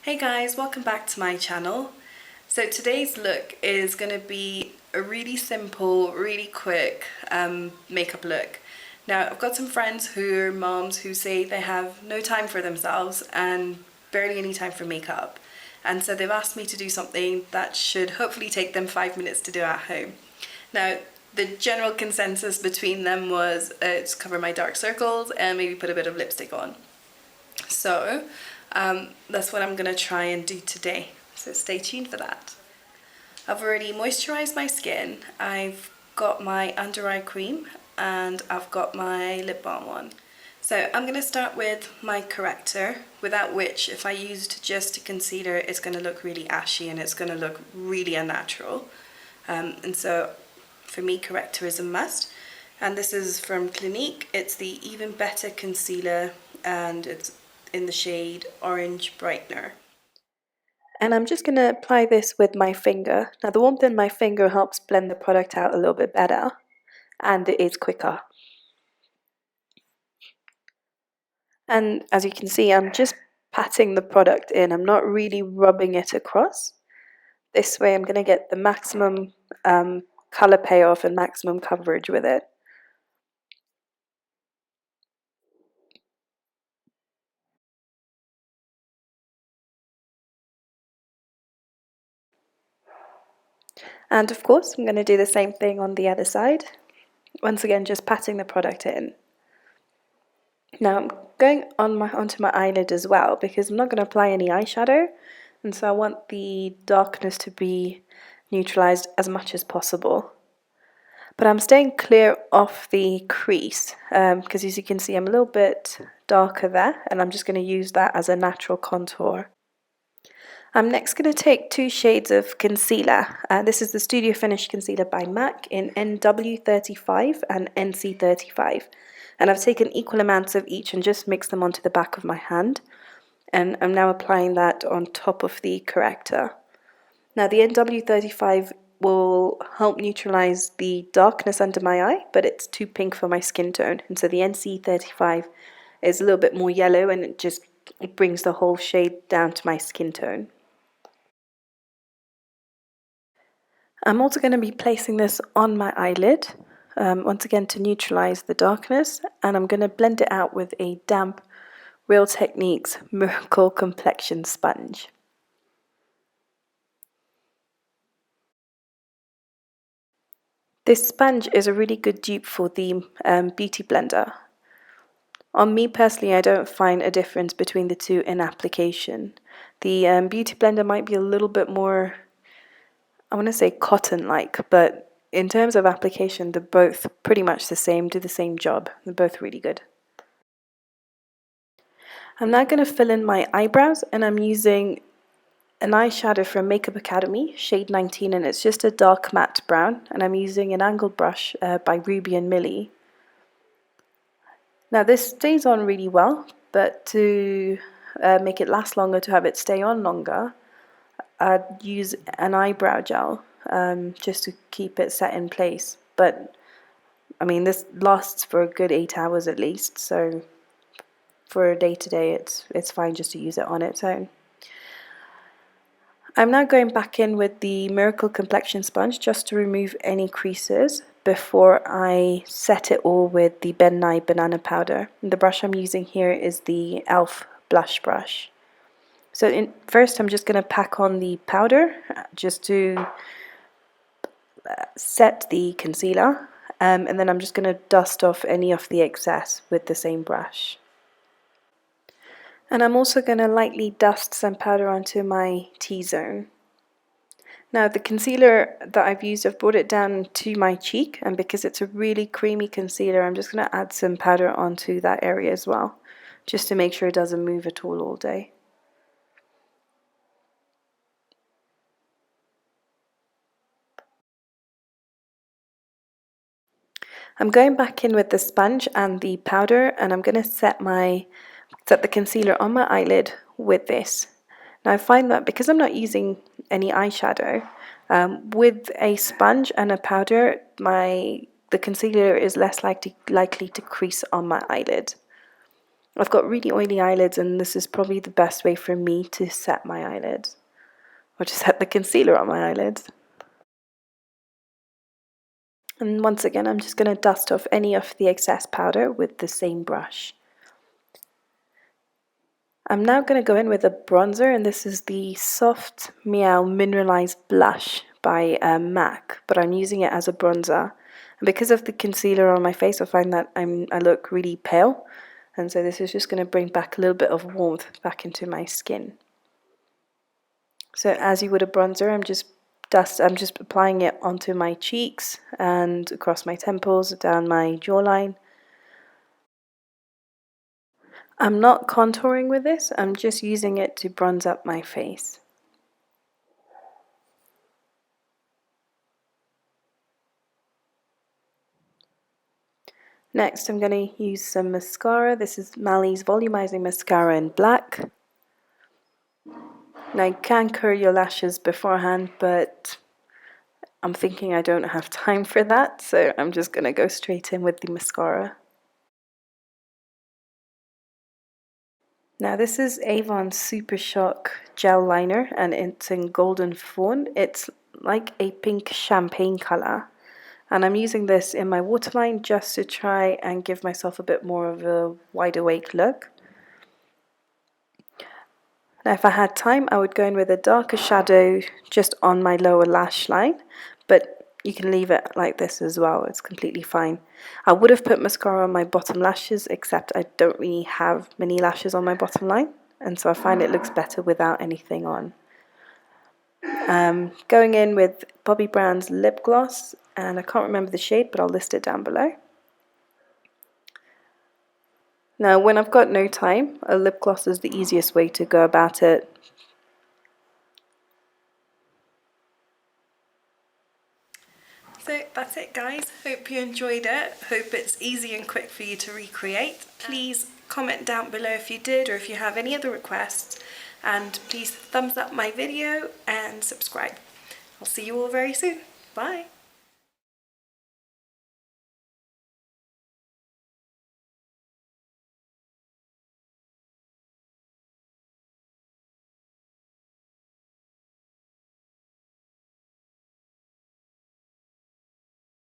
Hey guys, welcome back to my channel. So today's look is going to be a really simple, really quick makeup look. Now I've got some friends who are moms who say they have no time for themselves and barely any time for makeup. And so they've asked me to do something that should hopefully take them 5 minutes to do at home. Now the general consensus between them was just cover my dark circles and maybe put a bit of lipstick on. So that's what I'm going to try and do today, so stay tuned for that. I've already moisturized my skin, I've got my under eye cream and I've got my lip balm on. So I'm going to start with my corrector, without which if I used just a concealer it's going to look really ashy and it's going to look really unnatural. And so for me corrector is a must, and this is from Clinique. It's the Even Better Concealer and it's in the shade Orange Brightener. And I'm just going to apply this with my finger. Now the warmth in my finger helps blend the product out a little bit better and it is quicker. And as you can see, I'm just patting the product in. I'm not really rubbing it across. This way I'm going to get the maximum colour payoff and maximum coverage with it. And of course, I'm going to do the same thing on the other side. Once again, just patting the product in. Now I'm going onto my eyelid as well because I'm not going to apply any eyeshadow, and so I want the darkness to be neutralized as much as possible. But I'm staying clear of the crease because as you can see I'm a little bit darker there, and I'm just going to use that as a natural contour. I'm next going to take two shades of concealer. This is the Studio Finish Concealer by MAC in NW35 and NC35. And I've taken equal amounts of each and just mixed them onto the back of my hand. And I'm now applying that on top of the corrector. Now the NW35 will help neutralize the darkness under my eye, but it's too pink for my skin tone. And so the NC35 is a little bit more yellow and it brings the whole shade down to my skin tone. I'm also going to be placing this on my eyelid, once again to neutralize the darkness, and I'm going to blend it out with a damp Real Techniques Miracle Complexion Sponge. This sponge is a really good dupe for the Beauty Blender. On me personally, I don't find a difference between the two in application. The Beauty Blender might be a little bit more, I want to say cotton-like, but in terms of application, they're both pretty much the same, do the same job. They're both really good. I'm now going to fill in my eyebrows, and I'm using an eyeshadow from Makeup Academy, shade 19, and it's just a dark matte brown, and I'm using an angled brush by Ruby and Millie. Now this stays on really well, but to make it last longer, to have it stay on longer, I'd use an eyebrow gel just to keep it set in place. But I mean, this lasts for a good 8 hours at least, so for a day-to-day it's fine just to use it on its own. I'm now going back in with the Miracle Complexion Sponge just to remove any creases before I set it all with the Ben Nye Banana Powder. And the brush I'm using here is the e.l.f. blush brush. So first I'm just going to pack on the powder just to set the concealer, and then I'm just going to dust off any of the excess with the same brush. And I'm also going to lightly dust some powder onto my T-zone. Now the concealer that I've used, I've brought it down to my cheek, and because it's a really creamy concealer, I'm just going to add some powder onto that area as well, just to make sure it doesn't move at all day. I'm going back in with the sponge and the powder, and I'm going to set the concealer on my eyelid with this. Now I find that because I'm not using any eyeshadow, with a sponge and a powder, the concealer is less likely to crease on my eyelid. I've got really oily eyelids, and this is probably the best way for me to set my eyelids, or to set the concealer on my eyelids. And once again, I'm just going to dust off any of the excess powder with the same brush. I'm now going to go in with a bronzer, and this is the Soft Meow Mineralize Blush by MAC, but I'm using it as a bronzer. And because of the concealer on my face, I find that I look really pale, and so this is just going to bring back a little bit of warmth back into my skin. So as you would a bronzer, I'm just applying it onto my cheeks and across my temples, down my jawline. I'm not contouring with this, I'm just using it to bronze up my face. Next, I'm going to use some mascara. This is Mali's Volumizing Mascara in black. Now, you can curl your lashes beforehand, but I'm thinking I don't have time for that, so I'm just going to go straight in with the mascara. Now, this is Avon Supershock Gel Liner, and it's in Golden Fawn. It's like a pink champagne colour. And I'm using this in my waterline just to try and give myself a bit more of a wide awake look. Now if I had time, I would go in with a darker shadow just on my lower lash line, but you can leave it like this as well, it's completely fine. I would have put mascara on my bottom lashes, except I don't really have many lashes on my bottom line, and so I find it looks better without anything on. Going in with Bobbi Brown's lip gloss, and I can't remember the shade, but I'll list it down below. Now, when I've got no time, a lip gloss is the easiest way to go about it. So that's it, guys. Hope you enjoyed it. Hope it's easy and quick for you to recreate. Please comment down below if you did, or if you have any other requests. And please thumbs up my video and subscribe. I'll see you all very soon. Bye.